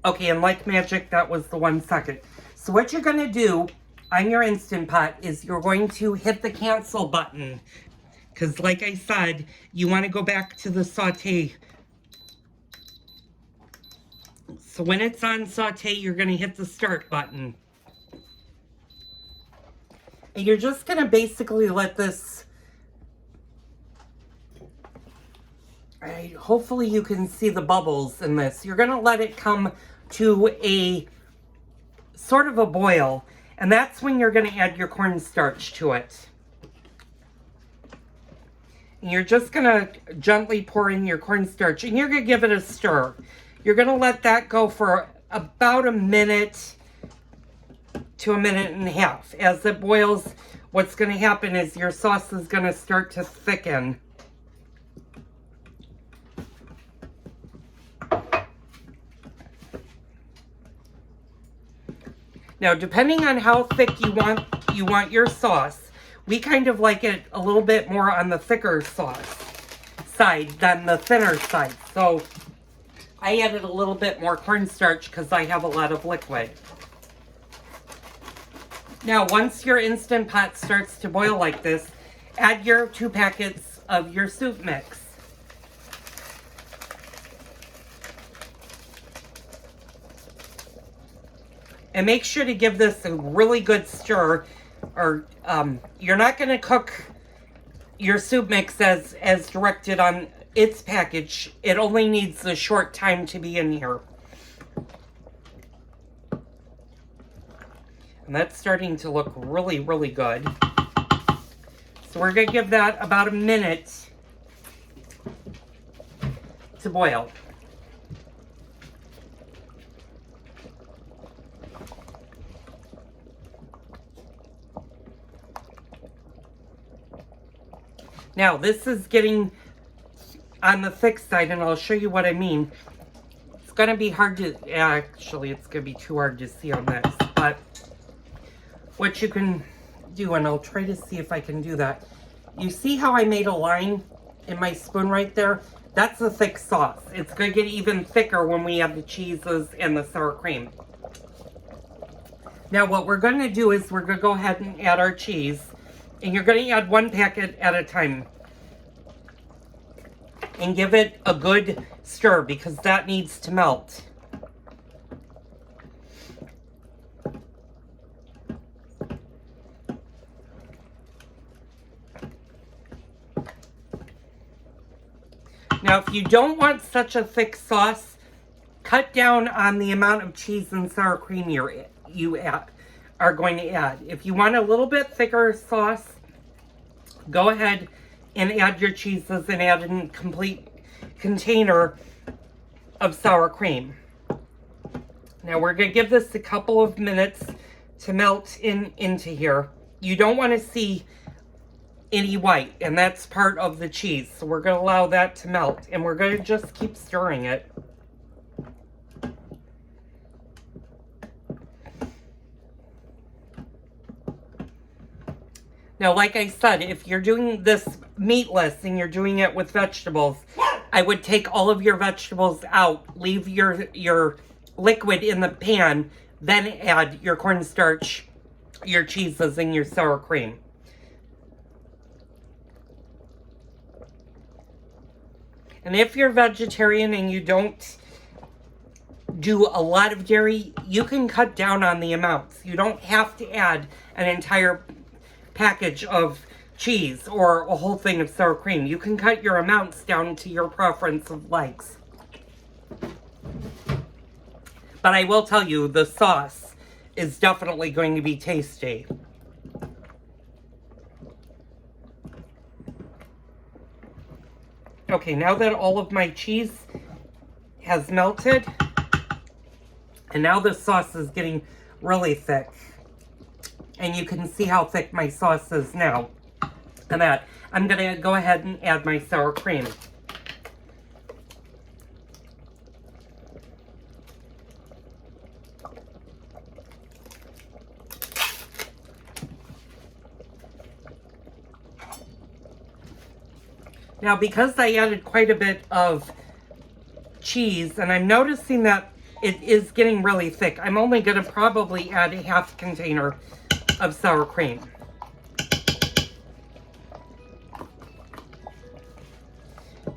Okay, and like magic, that was the 1 second. So what you're going to do on your Instant Pot is you're going to hit the cancel button. Because like I said, you want to go back to the saute. So when it's on saute, you're going to hit the start button. And you're just going to basically let this... hopefully you can see the bubbles in this. You're going to let it come to a sort of a boil, and that's when you're going to add your cornstarch to it. And you're just going to gently pour in your cornstarch, and you're going to give it a stir. You're going to let that go for about a minute to a minute and a half. As it boils, what's going to happen is your sauce is going to start to thicken. Now, depending on how thick you want your sauce, we kind of like it a little bit more on the thicker sauce side than the thinner side. So I added a little bit more cornstarch because I have a lot of liquid. Now, once your Instant Pot starts to boil like this, add your 2 packets of your soup mix. And make sure to give this a really good stir, or you're not going to cook your soup mix as directed on its package. It only needs a short time to be in here. And that's starting to look really, really good. So we're going to give that about a minute to boil. Now, this is getting on the thick side, and I'll show you what I mean. It's going to be hard to, actually, it's going to be too hard to see on this, but what you can do, and I'll try to see if I can do that. You see how I made a line in my spoon right there? That's the thick sauce. It's going to get even thicker when we add the cheeses and the sour cream. Now, what we're going to do is we're going to go ahead and add our cheese. And you're going to add 1 packet at a time. And give it a good stir because that needs to melt. Now, if you don't want such a thick sauce, cut down on the amount of cheese and sour cream you are going to add. If you want a little bit thicker sauce, go ahead and add your cheeses and add a complete container of sour cream. Now we're going to give this a couple of minutes to melt into here. You don't want to see any white, and that's part of the cheese. So we're going to allow that to melt, and we're going to just keep stirring it. Now, like I said, if you're doing this meatless and you're doing it with vegetables, I would take all of your vegetables out, leave your liquid in the pan, then add your cornstarch, your cheeses, and your sour cream. And if you're vegetarian and you don't do a lot of dairy, you can cut down on the amounts. You don't have to add an entire package of cheese or a whole thing of sour cream. You can cut your amounts down to your preference of likes. But I will tell you, the sauce is definitely going to be tasty. Okay, now that all of my cheese has melted, and now the sauce is getting really thick. And you can see how thick my sauce is now. And that, I'm going to go ahead and add my sour cream. Now, because I added quite a bit of cheese, and I'm noticing that it is getting really thick. I'm only going to probably add a half container of sour cream.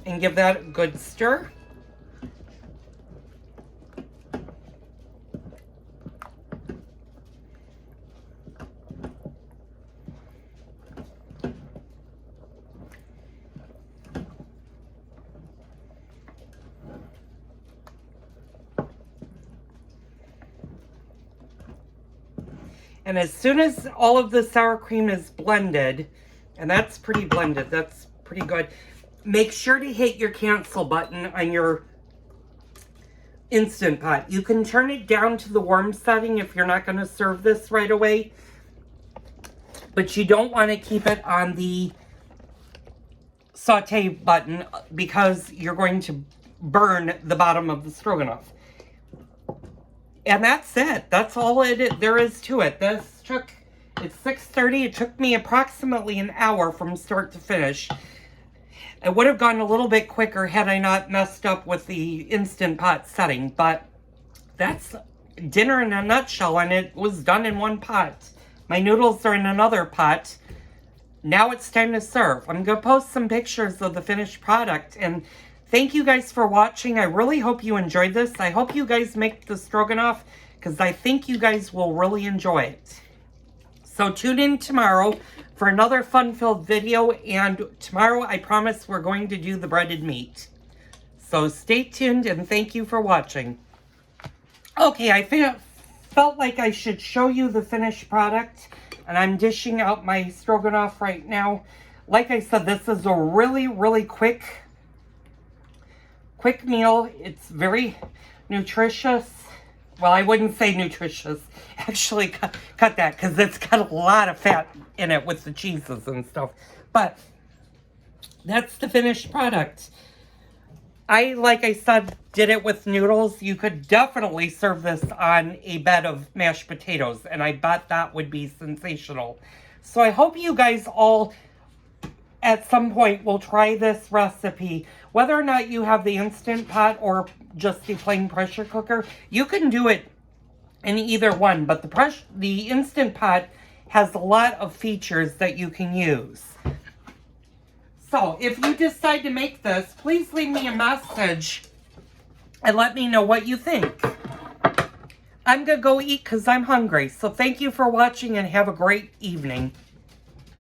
And give that a good stir. And as soon as all of the sour cream is blended, and that's pretty blended, that's pretty good, make sure to hit your cancel button on your Instant Pot. You can turn it down to the warm setting if you're not going to serve this right away, but you don't want to keep it on the saute button because you're going to burn the bottom of the stroganoff. And that's it. That's all there is to it. It's 6:30. It took me approximately an hour from start to finish. It would have gone a little bit quicker had I not messed up with the Instant Pot setting, but that's dinner in a nutshell, and it was done in one pot. My noodles are in another pot. Now it's time to serve. I'm going to post some pictures of the finished product, and thank you guys for watching. I really hope you enjoyed this. I hope you guys make the stroganoff because I think you guys will really enjoy it. So tune in tomorrow for another fun-filled video, and tomorrow I promise we're going to do the breaded meat. So stay tuned, and thank you for watching. Okay, I felt like I should show you the finished product, and I'm dishing out my stroganoff right now. Like I said, this is a really, really quick meal. It's very nutritious. Well, I wouldn't say nutritious. Actually, cut that because it's got a lot of fat in it with the cheeses and stuff. But that's the finished product. Like I said, did it with noodles. You could definitely serve this on a bed of mashed potatoes, and I bet that would be sensational. So I hope you guys all at some point will try this recipe. Whether or not you have the Instant Pot or just the plain pressure cooker, you can do it in either one, but the Instant Pot has a lot of features that you can use. So if you decide to make this, please leave me a message and let me know what you think. I'm gonna go eat because I'm hungry. So thank you for watching and have a great evening.